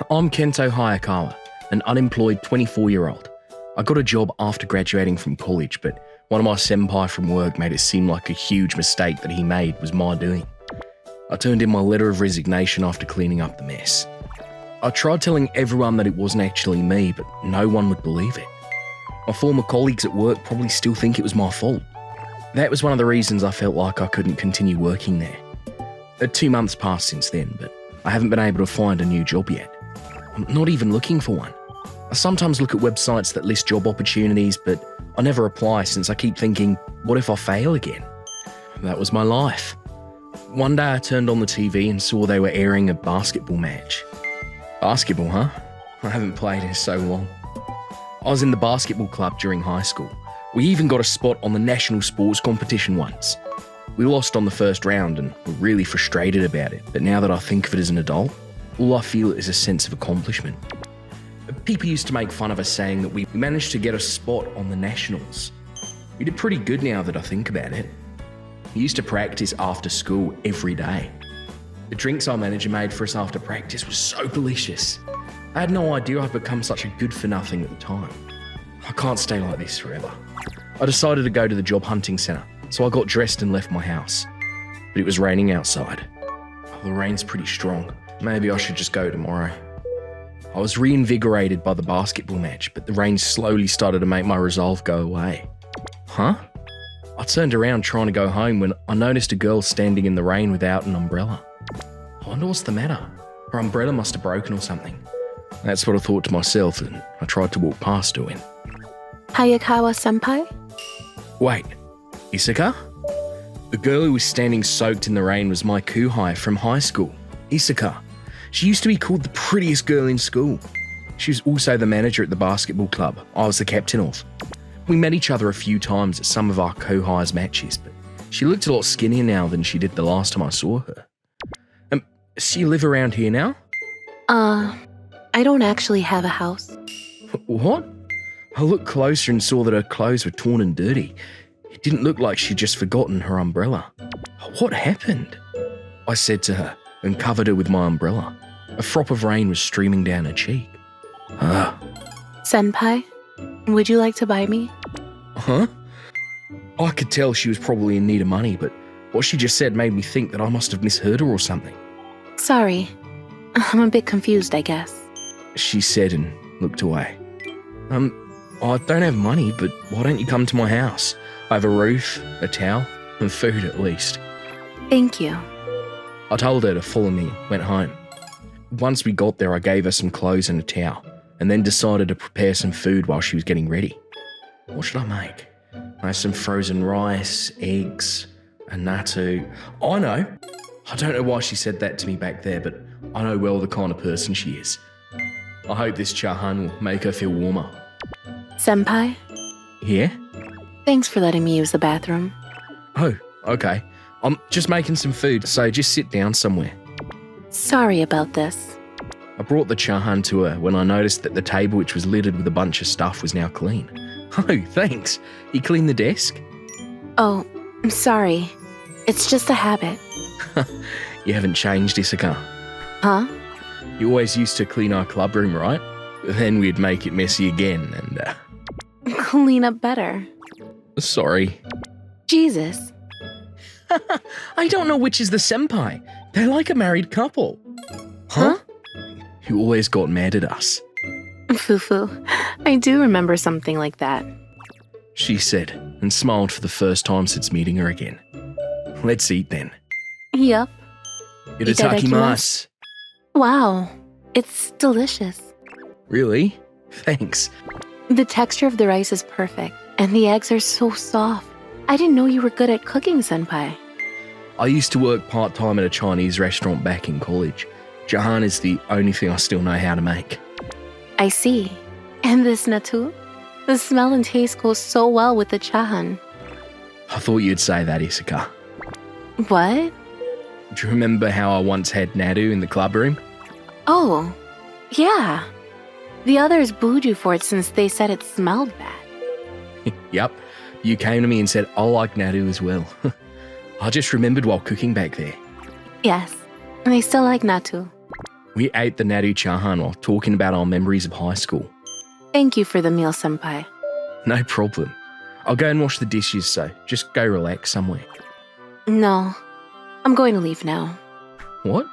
I'm Kento Hayakawa, an unemployed 24-year-old. I got a job after graduating from college, but one of my senpai from work made it seem like a huge mistake that he made was my doing. I turned in my letter of resignation after cleaning up the mess. I tried telling everyone that it wasn't actually me, but no one would believe it. My former colleagues at work probably still think it was my fault. That was one of the reasons I felt like I couldn't continue working there. 2 months passed since then, but I haven't been able to find a new job yet. I'm not even looking for one. I sometimes look at websites that list job opportunities, but I never apply since I keep thinking, what if I fail again? That was my life. One day I turned on the TV and saw they were airing a basketball match. Basketball, huh? I haven't played in so long. I was in the basketball club during high school. We even got a spot on the national sports competition once. We lost on the first round and were really frustrated about it, but now that I think of it as an adult, all I feel is a sense of accomplishment. People used to make fun of us saying that we managed to get a spot on the nationals. We did pretty good now that I think about it. We used to practice after school every day. The drinks our manager made for us after practice was so delicious. I had no idea I'd become such a good-for-nothing at the time. I can't stay like this forever. I decided to go to the job hunting centre, so I got dressed and left my house. But it was raining outside. Oh, the rain's pretty strong. Maybe I should just go tomorrow. I was reinvigorated by the basketball match, but the rain slowly started to make my resolve go away. Huh? I turned around trying to go home when I noticed a girl standing in the rain without an umbrella. I wonder what's the matter. Her umbrella must have broken or something. That's what I thought to myself, and I tried to walk past her when... Hayakawa-senpai? Wait, Isaka? The girl who was standing soaked in the rain was my kuhai from high school, Isaka. She used to be called the prettiest girl in school. She was also the manager at the basketball club I was the captain of. We met each other a few times at some of our kuhai's matches, but she looked a lot skinnier now than she did the last time I saw her. Does she live around here now? I don't actually have a house. What? I looked closer and saw that her clothes were torn and dirty. It didn't look like she'd just forgotten her umbrella. What happened? I said to her and covered her with my umbrella. A froth of rain was streaming down her cheek. Senpai, would you like to buy me? Huh? I could tell she was probably in need of money, but what she just said made me think that I must have misheard her or something. Sorry, I'm a bit confused, I guess. She said and looked away. I don't have money, but why don't you come to my house? I have a roof, a towel, and food at least. Thank you. I told her to follow me and went home. Once we got there, I gave her some clothes and a towel, and then decided to prepare some food while she was getting ready. What should I make? I have some frozen rice, eggs, a natto. I know. I don't know why she said that to me back there, but I know well the kind of person she is. I hope this chahan will make her feel warmer. Senpai? Yeah? Thanks for letting me use the bathroom. Oh, okay. I'm just making some food, so just sit down somewhere. Sorry about this. I brought the chahan to her when I noticed that the table, which was littered with a bunch of stuff, was now clean. Oh, thanks. You cleaned the desk? Oh, I'm sorry. It's just a habit. You haven't changed, Isaka. Huh? You always used to clean our club room, right? Then we'd make it messy again and... Clean up better. Sorry. Jesus. I don't know which is the senpai. They're like a married couple. Huh? You always got mad at us. Fufu, I do remember something like that. She said, and smiled for the first time since meeting her again. Let's eat then. Yup. Itadakimasu. Wow, it's delicious. Really? Thanks. The texture of the rice is perfect, and the eggs are so soft. I didn't know you were good at cooking, senpai. I used to work part-time at a Chinese restaurant back in college. Jahan is the only thing I still know how to make. I see. And this natto? The smell and taste goes so well with the chahan. I thought you'd say that, Isaka. What? Do you remember how I once had natto in the club room? Oh, yeah. The others booed you for it since they said it smelled bad. Yup. You came to me and said, I like natto as well. I just remembered while cooking back there. Yes, and I still like natto. We ate the natto chahan while talking about our memories of high school. Thank you for the meal, senpai. No problem. I'll go and wash the dishes, so just go relax somewhere. No, I'm going to leave now. What?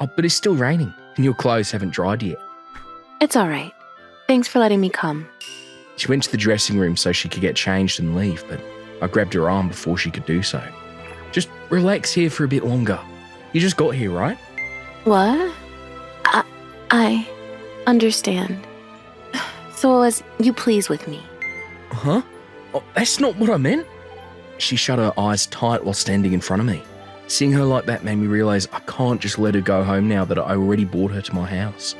Oh, but it's still raining, and your clothes haven't dried yet. It's all right. Thanks for letting me come. She went to the dressing room so she could get changed and leave, but I grabbed her arm before she could do so. Just relax here for a bit longer. You just got here, right? What? I understand. So as you please with me. Huh? Oh, that's not what I meant. She shut her eyes tight while standing in front of me. Seeing her like that made me realise I can't just let her go home now that I already brought her to my house.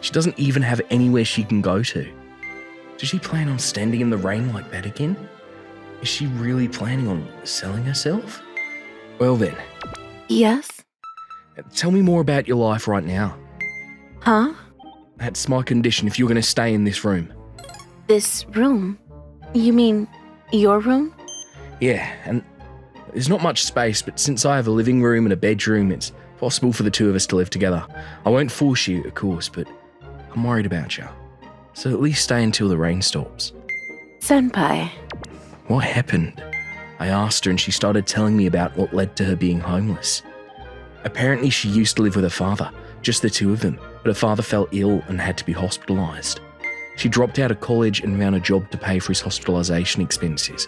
She doesn't even have anywhere she can go to. Does she plan on standing in the rain like that again? Is she really planning on selling herself? Well then. Yes? Tell me more about your life right now. Huh? That's my condition if you're going to stay in this room. This room? You mean your room? Yeah, and there's not much space, but since I have a living room and a bedroom, it's possible for the two of us to live together. I won't force you, of course, but I'm worried about you. So at least stay until the rain stops. Senpai. What happened? I asked her and she started telling me about what led to her being homeless. Apparently she used to live with her father, just the two of them, but her father fell ill and had to be hospitalised. She dropped out of college and found a job to pay for his hospitalisation expenses.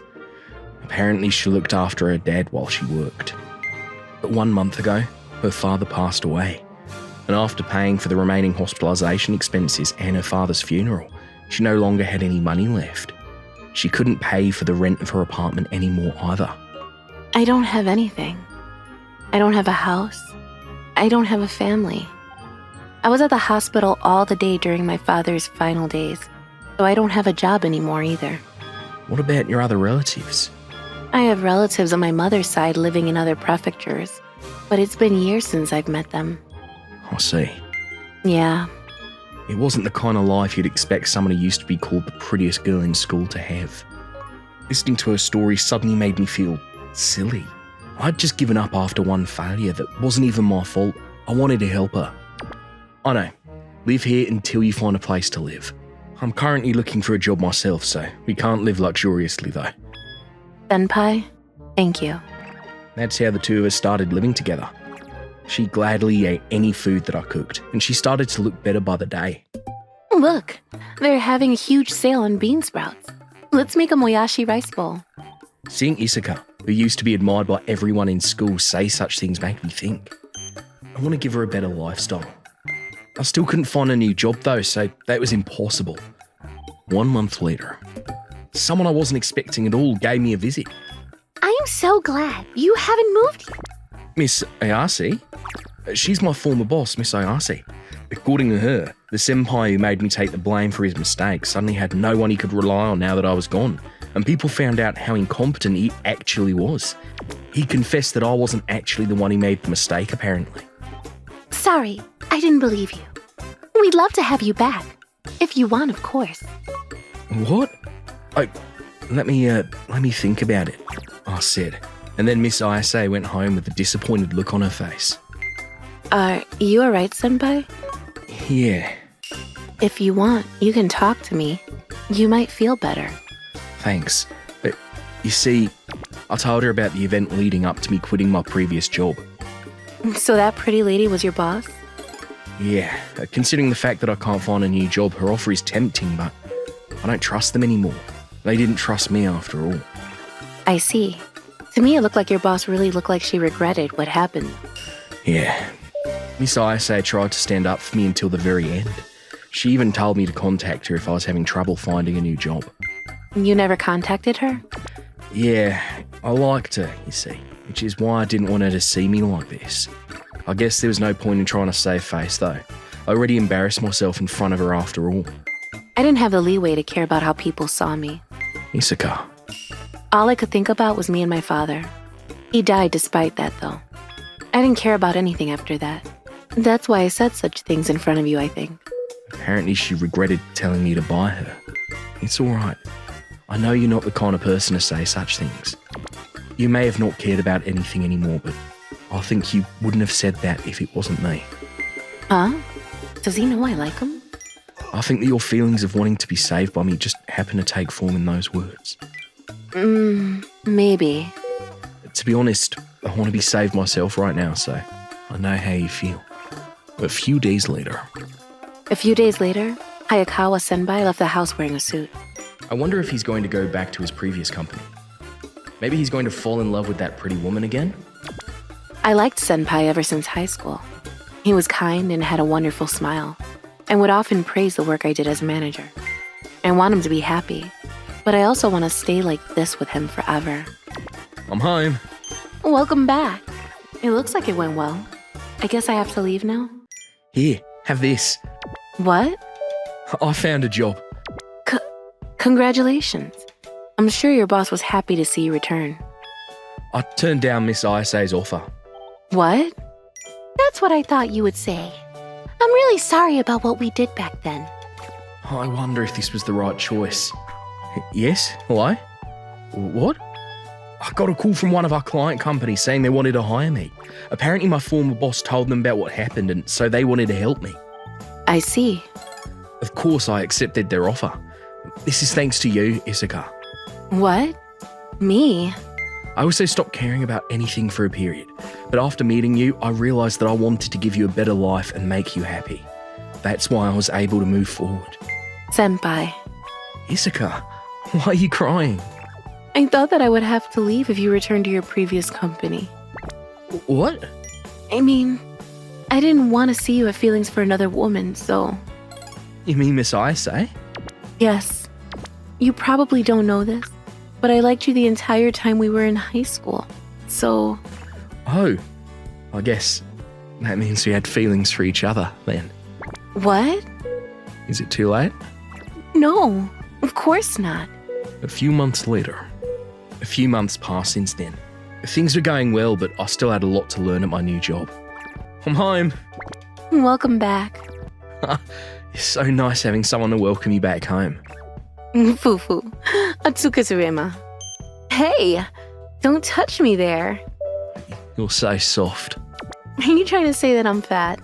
Apparently she looked after her dad while she worked. But 1 month ago, her father passed away. And after paying for the remaining hospitalisation expenses and her father's funeral, she no longer had any money left. She couldn't pay for the rent of her apartment anymore either. I don't have anything. I don't have a house. I don't have a family. I was at the hospital all the day during my father's final days, so I don't have a job anymore either. What about your other relatives? I have relatives on my mother's side living in other prefectures, but it's been years since I've met them. I see. Yeah. It wasn't the kind of life you'd expect someone who used to be called the prettiest girl in school to have. Listening to her story suddenly made me feel silly. I'd just given up after one failure that wasn't even my fault. I wanted to help her. I know. Live here until you find a place to live. I'm currently looking for a job myself, so we can't live luxuriously though. Senpai, thank you. That's how the two of us started living together. She gladly ate any food that I cooked, and she started to look better by the day. Look, they're having a huge sale on bean sprouts. Let's make a moyashi rice bowl. Seeing Isaka, who used to be admired by everyone in school, say such things made me think. I want to give her a better lifestyle. I still couldn't find a new job though, so that was impossible. 1 month later, someone I wasn't expecting at all gave me a visit. I am so glad you haven't moved yet. Miss Ayase? She's my former boss, Miss Ayase. According to her, the senpai who made me take the blame for his mistakes suddenly had no one he could rely on now that I was gone, and people found out how incompetent he actually was. He confessed that I wasn't actually the one who made the mistake, apparently. Sorry, I didn't believe you. We'd love to have you back. If you want, of course. What? Let me think about it, I said. And then Miss Ayase went home with a disappointed look on her face. Are you alright, senpai? Yeah. If you want, you can talk to me. You might feel better. Thanks. But you see, I told her about the event leading up to me quitting my previous job. So that pretty lady was your boss? Yeah, considering the fact that I can't find a new job, her offer is tempting, but I don't trust them anymore. They didn't trust me after all. I see. To me, it looked like your boss really looked like she regretted what happened. Yeah. Miss Ayase tried to stand up for me until the very end. She even told me to contact her if I was having trouble finding a new job. You never contacted her? Yeah, I liked her, you see, which is why I didn't want her to see me like this. I guess there was no point in trying to save face, though. I already embarrassed myself in front of her after all. I didn't have the leeway to care about how people saw me. Isaka. All I could think about was me and my father. He died despite that, though. I didn't care about anything after that. That's why I said such things in front of you, I think. Apparently she regretted telling me to buy her. It's alright. I know you're not the kind of person to say such things. You may have not cared about anything anymore, but I think you wouldn't have said that if it wasn't me. Huh? Does he know I like him? I think that your feelings of wanting to be saved by me just happen to take form in those words. Maybe. To be honest, I want to be saved myself right now, so I know how you feel. A few days later, Hayakawa Senpai left the house wearing a suit. I wonder if he's going to go back to his previous company. Maybe he's going to fall in love with that pretty woman again? I liked Senpai ever since high school. He was kind and had a wonderful smile, and would often praise the work I did as a manager. I want him to be happy, but I also want to stay like this with him forever. I'm home. Welcome back. It looks like it went well. I guess I have to leave now? Here, have this. What? I found a job. Congratulations. I'm sure your boss was happy to see you return. I turned down Miss Ayase's offer. What? That's what I thought you would say. I'm really sorry about what we did back then. I wonder if this was the right choice. Yes? Hello? What? I got a call from one of our client companies saying they wanted to hire me. Apparently my former boss told them about what happened, and so they wanted to help me. I see. Of course I accepted their offer. This is thanks to you, Isaka. What? Me? I also stopped caring about anything for a period, but after meeting you, I realised that I wanted to give you a better life and make you happy. That's why I was able to move forward. Senpai. Isaka, why are you crying? I thought that I would have to leave if you returned to your previous company. What? I mean, I didn't want to see you have feelings for another woman, so... You mean Miss Ayase? Yes. You probably don't know this, but I liked you the entire time we were in high school. So... Oh, I guess that means we had feelings for each other then. What? Is it too late? No, of course not. A few months later. A few months passed since then. Things were going well, but I still had a lot to learn at my new job. I'm home. Welcome back. It's so nice having someone to welcome you back home. Fufu. Atsukasurema. Hey, don't touch me there. You're so soft. Are you trying to say that I'm fat?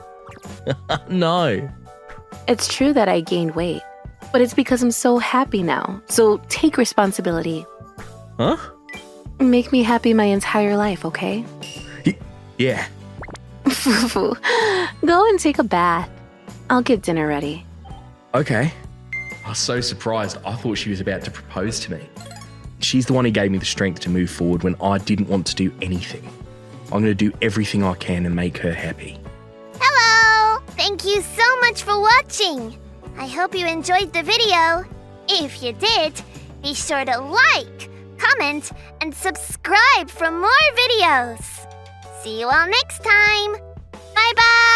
No. It's true that I gained weight, but it's because I'm so happy now. So take responsibility. Huh? Make me happy my entire life, okay? Yeah. Fufu, go and take a bath. I'll get dinner ready. Okay. I was so surprised. I thought she was about to propose to me. She's the one who gave me the strength to move forward when I didn't want to do anything. I'm going to do everything I can to make her happy. Hello! Thank you so much for watching. I hope you enjoyed the video. If you did, be sure to like, comment, and subscribe for more videos. See you all next time. Bye-bye!